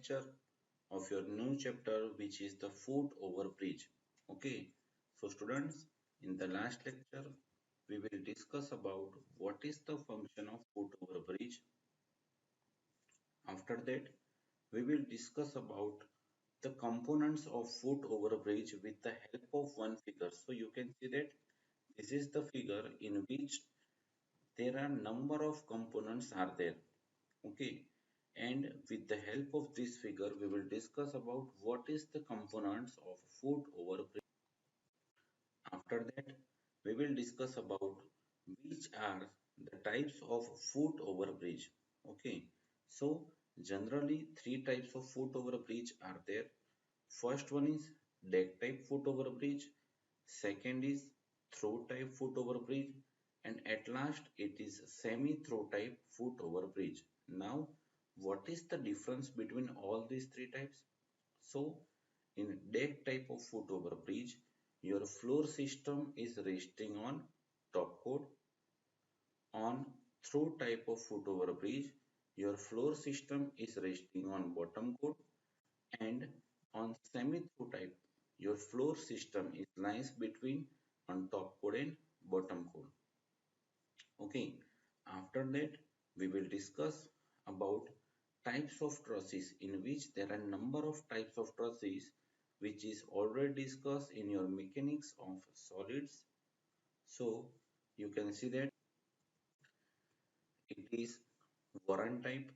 lecture of your new chapter, which is the foot over bridge. Okay, so students, in the last lecture, we will discuss about what is the function of foot over bridge. After that, we will discuss about the components of foot over bridge with the help of one figure. So you can see that this is the figure in which there are number of components are there. Okay, and with the help of this figure we will discuss about what is the components of foot over bridge. After that we will discuss about which are the types of foot over bridge. Okay, so generally three types of foot over bridge are there. First one is deck type foot over bridge, second is through type foot over bridge, and at last it is semi through type foot over bridge. Now what is the difference between all these three types? So in deck type of foot over bridge, your floor system is resting on top chord. On through type of foot over bridge, your floor system is resting on bottom chord, and on semi-through type, your floor system is lies between on top chord and bottom chord. Okay, after that we will discuss about types of trusses, in which there are number of types of trusses which is already discussed in your mechanics of solids. So you can see that it is Warren type,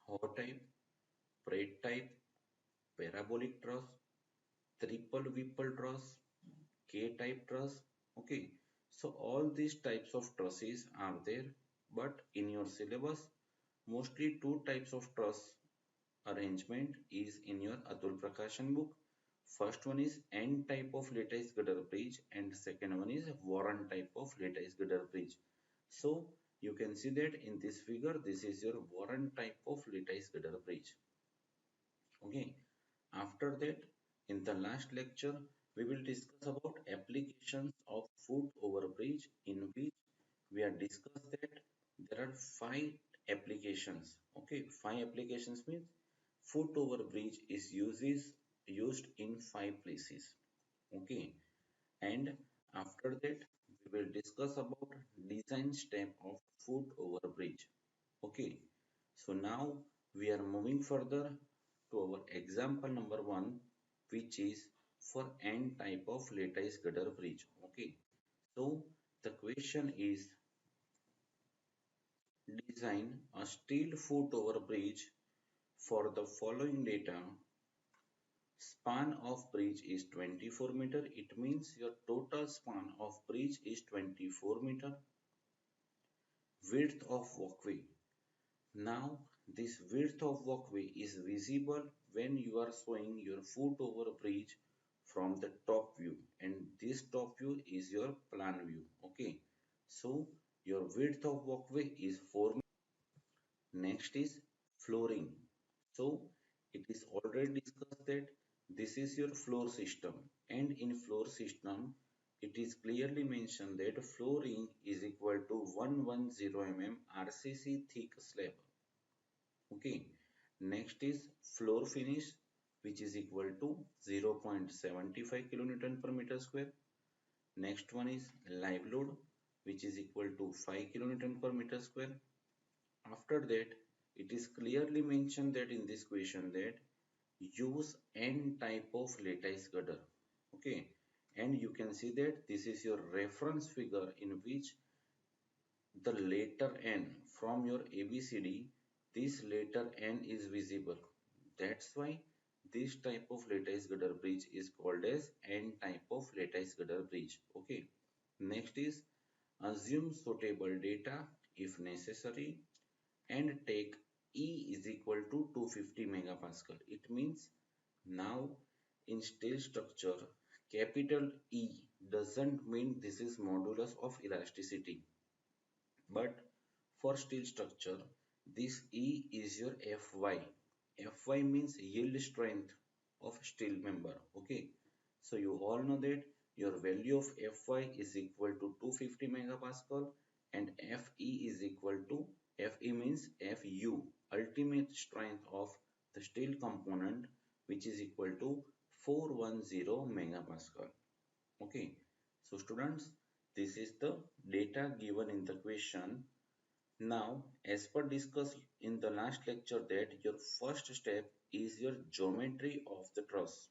Hoare type, Pratt type, parabolic truss, triple Whipple truss, K-type truss. Okay, so all these types of trusses are there, but in your syllabus, mostly two types of truss arrangement is in your Atul Prakashan book. First one is N type of lattice girder bridge, and second one is Warren type of lattice girder bridge. So you can see that in this figure, this is your Warren type of lattice girder bridge. Okay, after that, in the last lecture, we will discuss about applications of foot over bridge, in which we are discussed that there are five applications. Okay, five applications means foot over bridge is used in five places. Okay, and after that we will discuss about design step of foot over bridge. Okay, so now we are moving further to our example number one, which is for N type of lattice girder bridge. Okay, so the question is design a steel foot over bridge for the following data. Span of bridge is 24 meter. It means your total span of bridge is 24 meter. Width of walkway. Now this width of walkway is visible when you are showing your foot over bridge from the top view, and this top view is your plan view. Okay, so your width of walkway is 4 meters. Next is flooring. So it is already discussed that this is your floor system, and in floor system it is clearly mentioned that flooring is equal to 110 mm RCC thick slab. Okay, next is floor finish, which is equal to 0.75 kilonewton per meter square. Next one is live load, which is equal to 5 kilonewton per meter square. After that, it is clearly mentioned that in this question that use N type of lattice girder. Okay, and you can see that this is your reference figure in which the letter N from your ABCD, this letter N is visible. That's why this type of lattice girder bridge is called as N type of lattice girder bridge. Okay. Next is assume suitable data if necessary, and take E is equal to 250 megapascal. It means now in steel structure, capital E doesn't mean this is modulus of elasticity. But for steel structure, this E is your Fy. Fy means yield strength of steel member. Okay. So you all know that your value of Fy is equal to 250 megapascal, and Fe is equal to, Fe means Fu, ultimate strength of the steel component, which is equal to 410 megapascal. Okay, so students, this is the data given in the question. Now, as per discussed in the last lecture, that your first step is your geometry of the truss.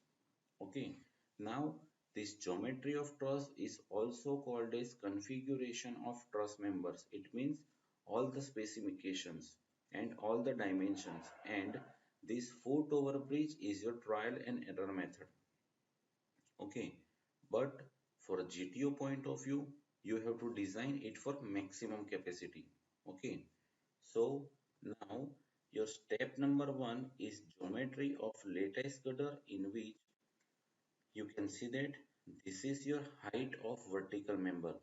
Okay, now this geometry of truss is also called as configuration of truss members. It means all the specifications and all the dimensions, and this foot over bridge is your trial and error method. Okay, but for a GTO point of view, you have to design it for maximum capacity. Okay, so now your step number one is geometry of lattice girder, in which you can see that this is your height of vertical member.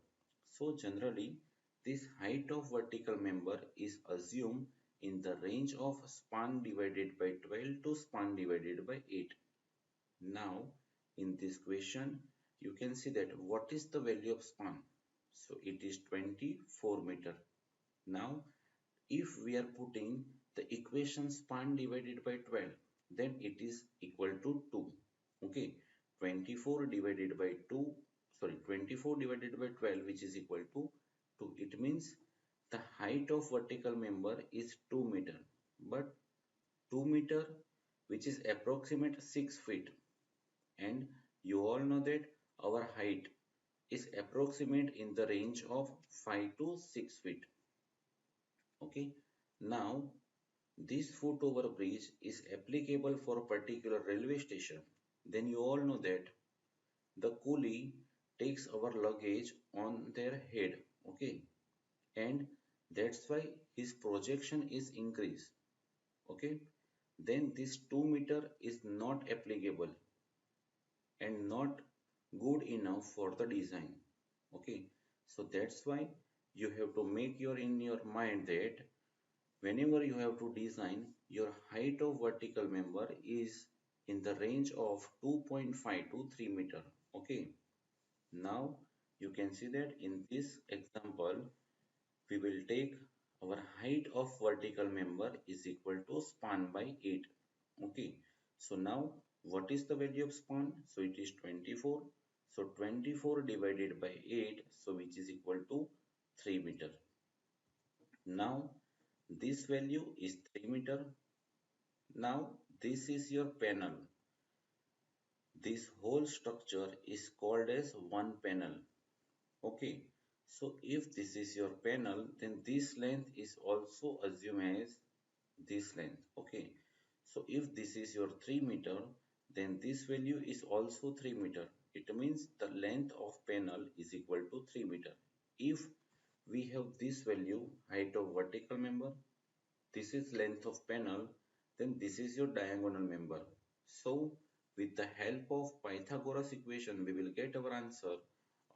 So generally, this height of vertical member is assumed in the range of span divided by 12 to span divided by 8. Now, in this question, you can see that what is the value of span? So it is 24 meter. Now, if we are putting the equation span divided by 12, then it is equal to 2. Okay, 24 divided by 2, sorry, 24 divided by 12, which is equal to 2. It means the height of vertical member is 2 meter, but 2 meter, which is approximate 6 feet, and you all know that our height is approximate in the range of 5 to 6 feet. Okay, now this foot over bridge is applicable for a particular railway station. Then you all know that the coolie takes our luggage on their head. Okay, and that's why his projection is increased. Okay, then this 2 meter is not applicable and not good enough for the design. Okay, so that's why you have to make your in your mind that whenever you have to design, your height of vertical member is in the range of 2.5 to 3 meter. Okay, now you can see that in this example we will take our height of vertical member is equal to span by 8. Okay, so now what is the value of span? So it is 24. So 24 divided by 8, so which is equal to 3 meter. Now this value is 3 meter. Now this is your panel. This whole structure is called as one panel. Okay, so if this is your panel, then this length is also assumed as this length. Okay, so if this is your 3 meter, then this value is also 3 meter. It means the length of panel is equal to 3 meter. If we have this value, height of vertical member, this is length of panel, then this is your diagonal member. So with the help of Pythagoras equation, we will get our answer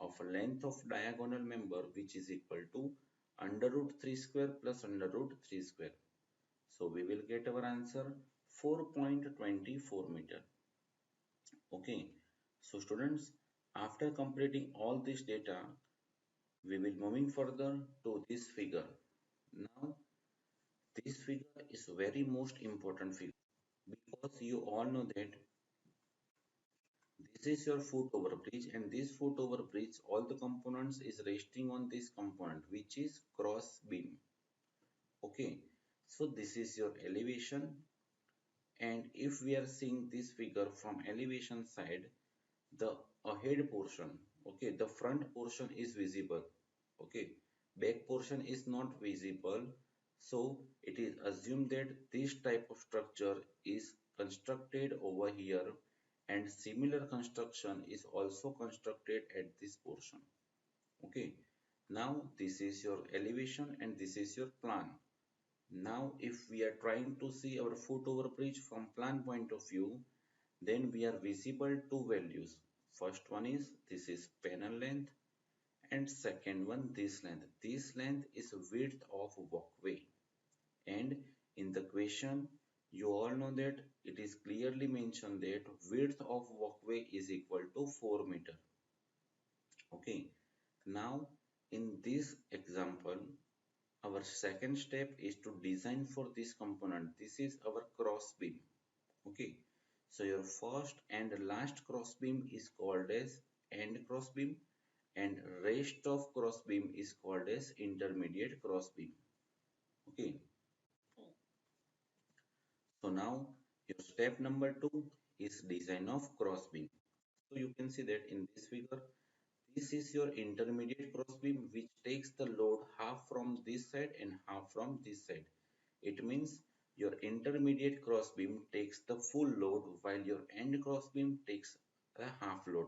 of length of diagonal member, which is equal to under root 3 square plus under root 3 square. So we will get our answer 4.24 meter. Okay, so students, after completing all this data, we will moving further to this figure. Now this figure is very most important figure, because you all know that this is your foot over bridge, and this foot over bridge, all the components is resting on this component, which is cross beam. Okay, so this is your elevation, and if we are seeing this figure from elevation side, the ahead portion, okay, the front portion is visible. Okay, back portion is not visible. So it is assumed that this type of structure is constructed over here, and similar construction is also constructed at this portion. Okay, now this is your elevation and this is your plan. Now if we are trying to see our foot over bridge from plan point of view, then we are visible two values. First one is this is panel length, and second one this length. This length is width of walkway, and in the question you all know that it is clearly mentioned that width of walkway is equal to 4 meter. Okay, now in this example, our second step is to design for this component. This is our cross beam. Okay, so your first and last cross beam is called as end cross beam, and rest of cross beam is called as intermediate cross beam. Okay, so now your step number two is design of cross beam. So you can see that in this figure, this is your intermediate cross beam which takes the load half from this side and half from this side. It means your intermediate cross beam takes the full load while your end cross beam takes a half load.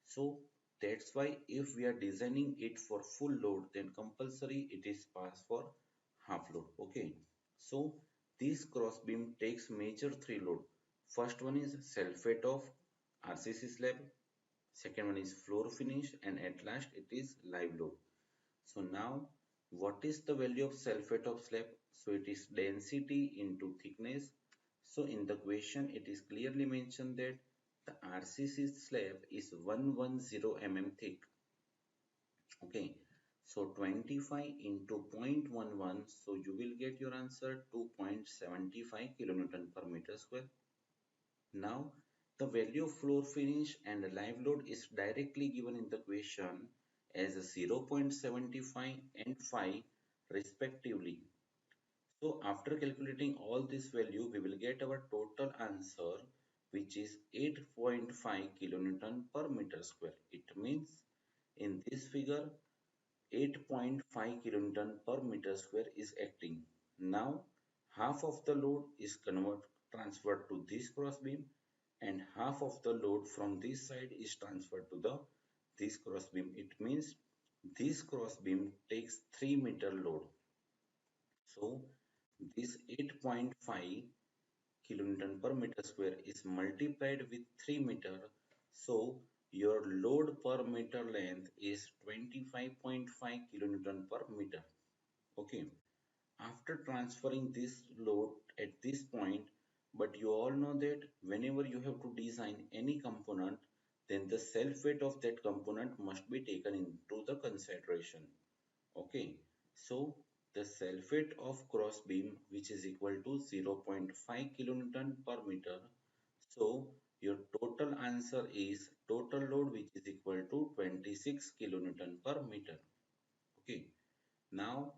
So that's why if we are designing it for full load, then compulsory it is passed for half load. Okay. So this cross beam takes major three load. First one is sulfate of RCC slab. Second one is floor finish, and at last it is live load. So now what is the value of sulfate of slab? So it is density into thickness. So in the question it is clearly mentioned that the RCC slab is 110 mm thick. Okay. So 25 into 0.11, so you will get your answer 2.75 kilonewton per meter square. Now, the value of floor finish and live load is directly given in the question as 0.75 and 5 respectively. So, after calculating all this value, we will get our total answer, which is 8.5 kilonewton per meter square. It means in this figure, 8.5 kilonewton per meter square is acting. Now, half of the load is transferred to this cross beam, and half of the load from this side is transferred to the this cross beam. It means this cross beam takes 3 meter load. So this 8.5 kilonewton per meter square is multiplied with 3 meter. So your load per meter length is 25.5 kilonewton per meter. Okay. After transferring this load at this point, but you all know that whenever you have to design any component, then the self weight of that component must be taken into the consideration. Okay, so the self weight of cross beam, which is equal to 0.5 kilonewton per meter. So your total answer is total load, which is equal to 26 kilonewton per meter. Okay, now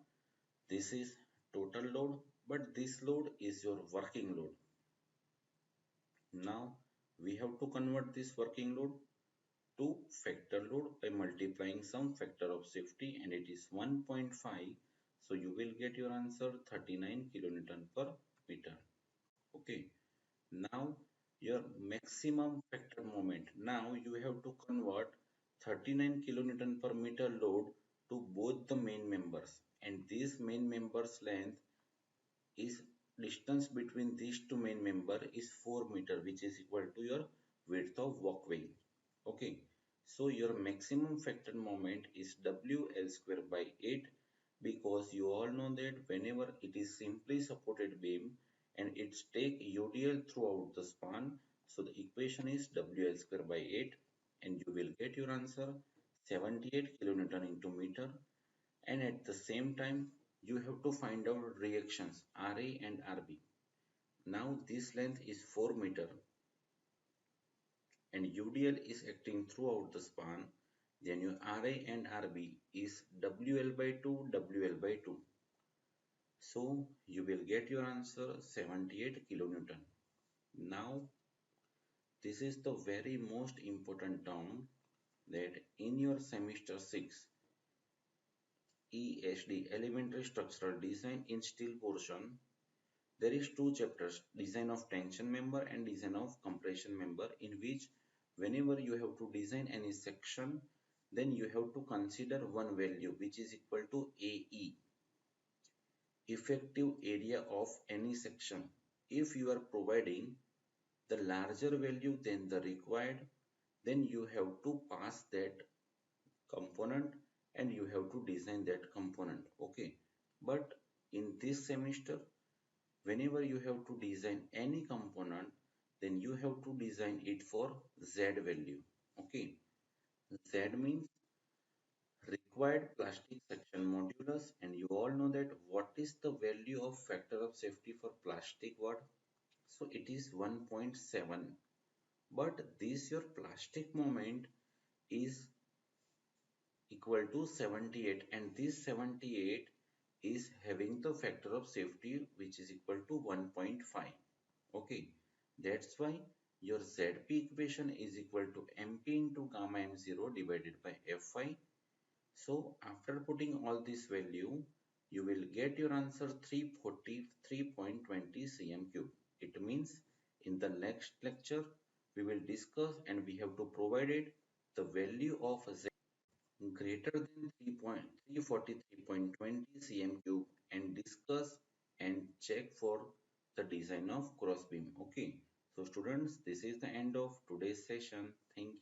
this is total load, but this load is your working load. Now we have to convert this working load to factor load by multiplying some factor of safety, and it is 1.5. So you will get your answer 39 kilonewton per meter. Okay. Now your maximum factor moment. Now you have to convert 39 kilonewton per meter load to both the main members, and this main members length is distance between these two main member is 4 meter, which is equal to your width of walkway. Okay, so your maximum factor moment is WL square by 8, because you all know that whenever it is simply supported beam and it's take UDL throughout the span, so the equation is WL square by 8, and you will get your answer 78 kilonewton into meter. And at the same time you have to find out reactions Ra and Rb. Now this length is 4 meter and UDL is acting throughout the span, then your Ra and Rb is WL by 2 WL by 2. So you will get your answer 78 kilonewton. Now this is the very most important term, that in your semester 6 ESD, Elementary Structural Design in Steel portion, there is two chapters, design of tension member and design of compression member, in which whenever you have to design any section, then you have to consider one value which is equal to AE, effective area of any section. If you are providing the larger value than the required, then you have to pass that component and you have to design that component. Okay, but in this semester, whenever you have to design any component, then you have to design it for Z value. Okay, Z means required plastic section modulus, and you all know that what is the value of factor of safety for plastic, what? So it is 1.7. But this your plastic moment is equal to 78, and this 78 is having the factor of safety which is equal to 1.5. Okay, that's why your ZP equation is equal to MP into gamma m0 divided by Fi. So after putting all this value, you will get your answer 343.20 cm cube. It means in the next lecture we will discuss and we have to provide it the value of Z greater than 343.20 cm cube and discuss and check for the design of cross beam. Okay, so students, this is the end of today's session. Thank you.